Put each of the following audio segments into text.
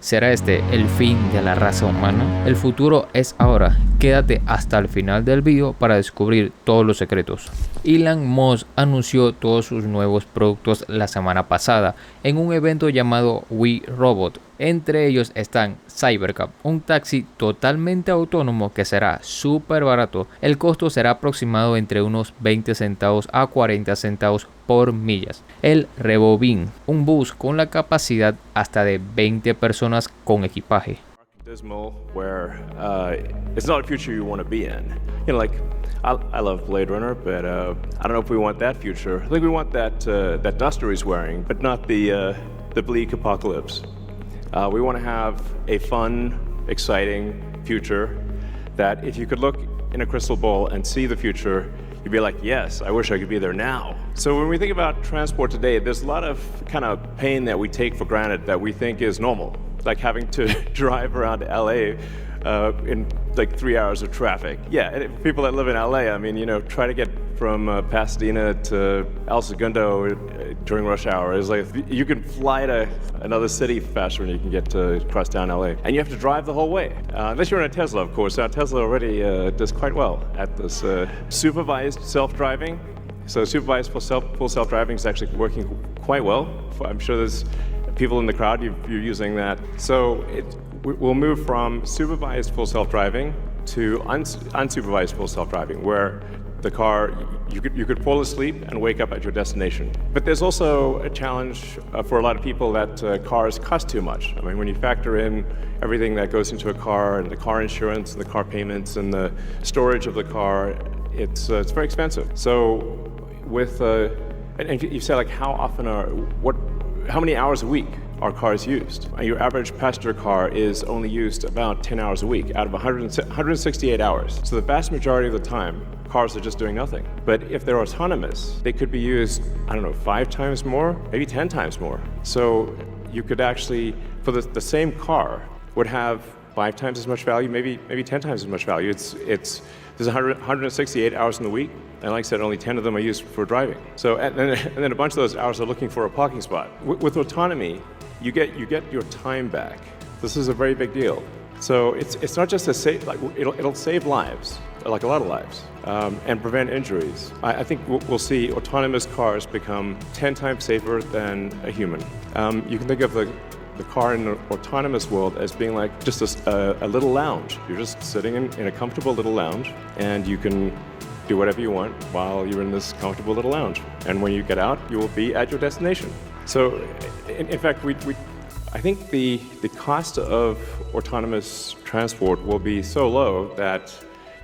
¿Será este el fin de la raza humana? El futuro es ahora. Quédate hasta el final del video para descubrir todos los secretos. Elon Musk anunció todos sus nuevos productos la semana pasada en un evento llamado We Robot. Entre ellos están Cybercab, un taxi totalmente autónomo que será súper barato. El costo será aproximado entre unos 20 centavos a 40 centavos por millas. El Robovan, un bus con la capacidad hasta de 20 personas con equipaje. Dismal, where it's not a future you want to be in. You know, like I love Blade Runner, but I don't know if we want that future. I think we want that duster he's wearing, but not the bleak apocalypse. We want to have a fun, exciting future that if you could look in a crystal ball and see the future, you'd be like, yes, I wish I could be there now. So when we think about transport today, there's a lot of kind of pain that we take for granted that we think is normal, like having to drive around LA in like 3 hours of traffic. Yeah, and people that live in LA, I mean, you know, try to get from Pasadena to El Segundo during rush hour. It's like you can fly to another city faster than you can get to cross down LA. And you have to drive the whole way. Unless you're in a Tesla, of course. Tesla already does quite well at this supervised self-driving. So supervised full self-driving is actually working quite well. I'm sure there's people in the crowd, you're using that. So we'll move from supervised full self-driving to unsupervised full self-driving, where the car, you could fall asleep and wake up at your destination. But there's also a challenge for a lot of people that cars cost too much. I mean, when you factor in everything that goes into a car, and the car insurance, and the car payments, and the storage of the car, it's very expensive. So with, and you say like how often how many hours a week are cars used? Your average passenger car is only used about 10 hours a week out of 168 hours. So the vast majority of the time, cars are just doing nothing. But if they're autonomous, they could be used, I don't know, 5 times more, maybe 10 times more. So you could actually, for the same car, would have 5 times as much value, maybe 10 times as much value. There's 168 hours in the week, and like I said, only 10 of them are used for driving. So, and then a bunch of those hours are looking for a parking spot. With autonomy, you get your time back. This is a very big deal. So it's not just it'll save lives, like a lot of lives, and prevent injuries. I think we'll see autonomous cars become 10 times safer than a human. You can think of the car in an autonomous world as being like just a little lounge. You're just sitting in a comfortable little lounge, and you can do whatever you want while you're in this comfortable little lounge. And when you get out, you will be at your destination. So, in fact, I think the cost of autonomous transport will be so low that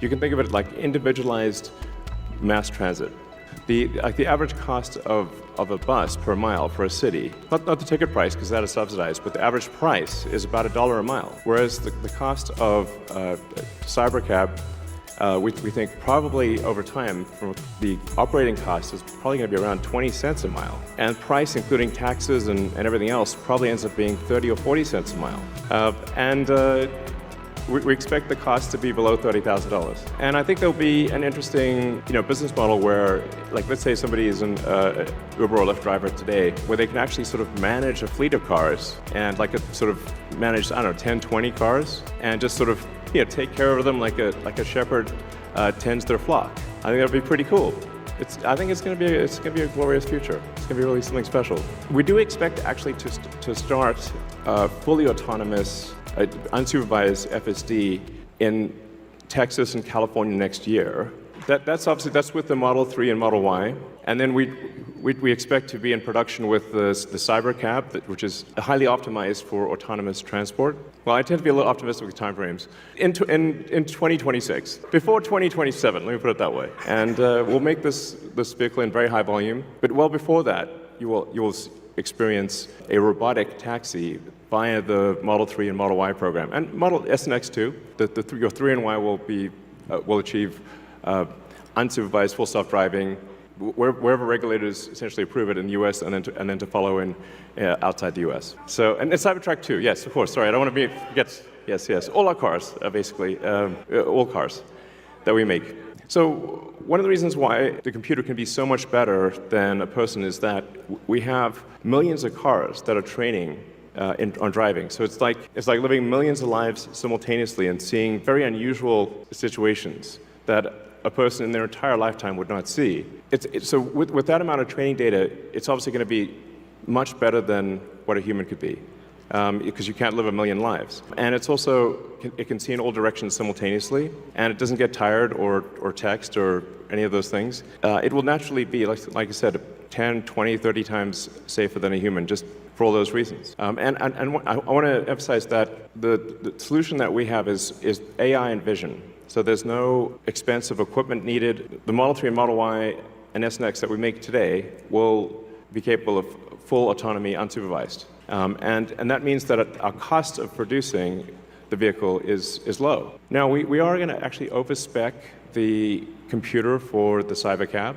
you can think of it like individualized mass transit. The average cost of a bus per mile for a city, not the ticket price because that is subsidized, but the average price is about $1 a mile. Whereas the cost of Cybercab, we think probably over time, from the operating cost is probably going to be around 20 cents a mile. And price, including taxes and everything else, probably ends up being 30 or 40 cents a mile. We expect the cost to be below $30,000. And I think there'll be an interesting, business model where, like, let's say somebody is an Uber or Lyft driver today, where they can actually sort of manage a fleet of cars and sort of manage, 10, 20 cars, and just sort of, take care of them like a shepherd tends their flock. I think that'd be pretty cool. I think it's going to be a glorious future. It's going to be really something special. We do expect actually to start fully autonomous, unsupervised FSD in Texas and California next year. That's with the Model 3 and Model Y. And then we expect to be in production with the Cybercab, which is highly optimized for autonomous transport. Well, I tend to be a little optimistic with timeframes. In 2026, before 2027, let me put it that way. And we'll make this vehicle in very high volume. But well before that, you will experience a robotic taxi via the Model 3 and Model Y program, and Model S and X too. Your 3 and Y will achieve unsupervised full self-driving wherever regulators essentially approve it in the U.S. and then to follow in outside the U.S. So, and Cybertruck too. Yes, of course. Sorry, I don't want to forget. Yes. All our cars, basically, all cars that we make. So one of the reasons why the computer can be so much better than a person is that we have millions of cars that are training on driving. So it's like living millions of lives simultaneously and seeing very unusual situations that a person in their entire lifetime would not see. So with that amount of training data, it's obviously going to be much better than what a human could be, because you can't live a million lives. And it's also, it can see in all directions simultaneously, and it doesn't get tired or text or any of those things. It will naturally be, like I said, 10, 20, 30 times safer than a human, just for all those reasons. And I want to emphasize that the solution that we have is AI and vision. So there's no expensive equipment needed. The Model 3 and Model Y and S and X that we make today will be capable of full autonomy unsupervised. And that means that our cost of producing the vehicle is low. Now, we are going to actually overspec the computer for the Cybercab.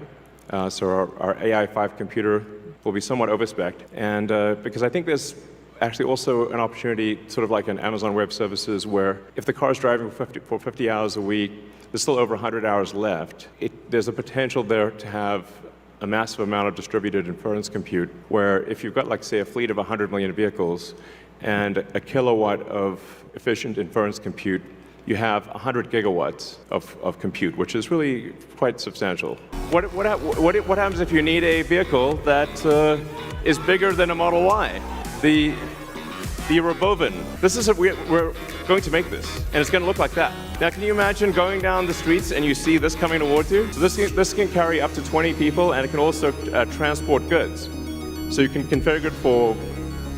So our AI5 computer will be somewhat overspec'd. And because I think there's actually also an opportunity, sort of like in Amazon Web Services, where if the car is driving for 50 hours a week, there's still over 100 hours left. There's a potential there to have a massive amount of distributed inference compute, where if you've got, like, say, a fleet of 100 million vehicles and a kilowatt of efficient inference compute, you have 100 gigawatts of compute, which is really quite substantial. What happens if you need a vehicle that is bigger than a Model Y? The Robovan. We're going to make this, and it's going to look like that. Now, can you imagine going down the streets and you see this coming towards you? So this can carry up to 20 people, and it can also transport goods. So you can configure it for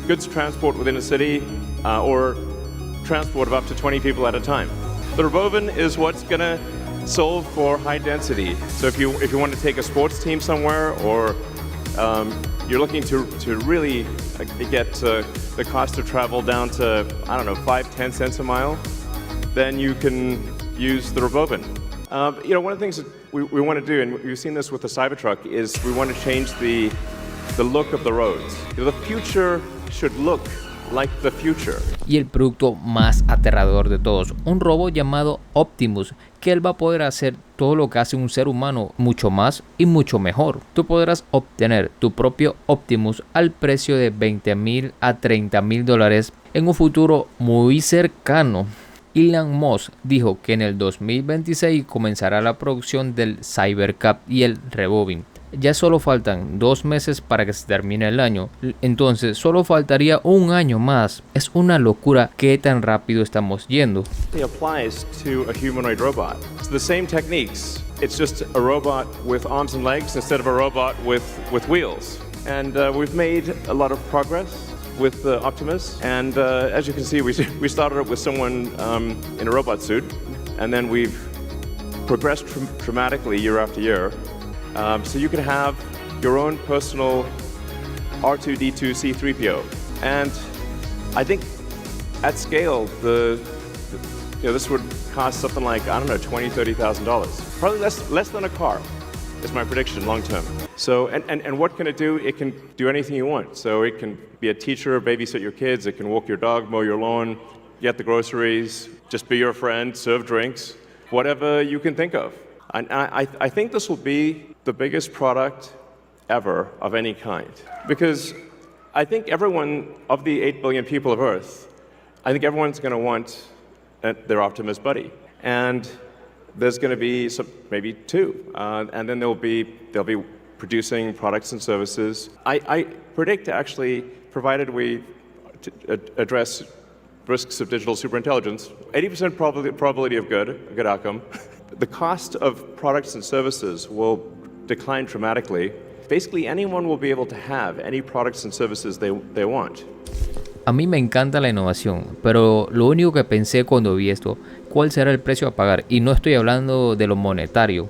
goods transport within a city, or transport of up to 20 people at a time. The Robovan is what's going to solve for high density. So if you want to take a sports team somewhere, or you're looking to really get the cost of travel down to, I don't know, 5-10 cents a mile, then you can use the Robovan. One of the things that we want to do, and we've seen this with the Cybertruck, is we want to change the look of the roads. The future should look like the future. Y el producto más aterrador de todos, un robot llamado Optimus, que él va a poder hacer todo lo que hace un ser humano, mucho más y mucho mejor. Tú podrás obtener tu propio Optimus al precio de $20,000 a $30,000 en un futuro muy cercano. Elon Musk dijo que en el 2026 comenzará la producción del Cybercab y el Robovan. Ya solo faltan 2 meses para que se termine el año, entonces solo faltaría un año más. Es una locura qué tan rápido estamos yendo. It applies to a humanoid robot. It's the same techniques. It's just a robot with arms and legs instead of a robot with wheels. And we've made a lot of progress with Optimus. And as you can see, we started with someone in a robot suit, and then we've progressed dramatically year after year. So you can have your own personal R2-D2 C3PO, and I think at scale, this would cost something like, I don't know, $20,000-$30,000. Probably less than a car, is my prediction long term. So and what can it do? It can do anything you want. So it can be a teacher, babysit your kids. It can walk your dog, mow your lawn, get the groceries, just be your friend, serve drinks, whatever you can think of. And I think this will be the biggest product ever of any kind. Because I think everyone, of the 8 billion people of Earth, I think everyone's going to want their Optimus buddy. And there's going to be maybe 2. And then they'll be producing products and services. I predict, actually, provided we address risks of digital superintelligence, 80% probability of a good outcome. The cost of products and services will decline dramatically. Basically, anyone will be able to have any products and services they want. A mí me encanta la innovación, pero lo único que pensé cuando vi esto, ¿cuál será el precio a pagar? Y no estoy hablando de lo monetario.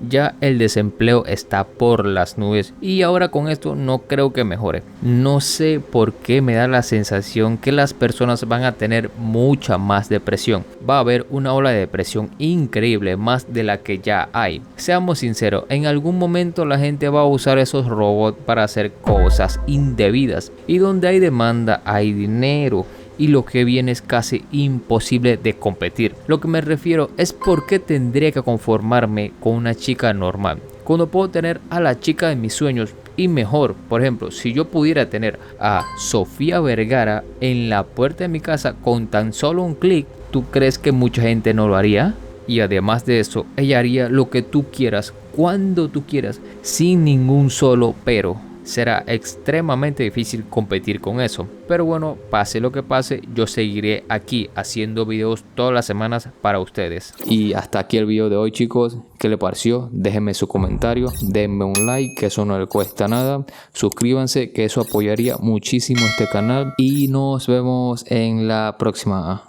Ya el desempleo está por las nubes y ahora con esto no creo que mejore. No sé por qué me da la sensación que las personas van a tener mucha más depresión. Va a haber una ola de depresión increíble, más de la que ya hay. Seamos sinceros, en algún momento la gente va a usar esos robots para hacer cosas indebidas. Y donde hay demanda hay dinero. Y lo que viene es casi imposible de competir. Lo que me refiero es por qué tendría que conformarme con una chica normal, cuando puedo tener a la chica de mis sueños y mejor. Por ejemplo, si yo pudiera tener a Sofía Vergara en la puerta de mi casa con tan solo un clic, ¿tú crees que mucha gente no lo haría? Y además de eso, ella haría lo que tú quieras, cuando tú quieras, sin ningún solo pero. Será extremadamente difícil competir con eso. Pero bueno, pase lo que pase, yo seguiré aquí haciendo videos todas las semanas para ustedes. Y hasta aquí el video de hoy, chicos. ¿Qué les pareció? Déjenme su comentario, denme un like, que eso no le cuesta nada. Suscríbanse, que eso apoyaría muchísimo este canal. Y nos vemos en la próxima.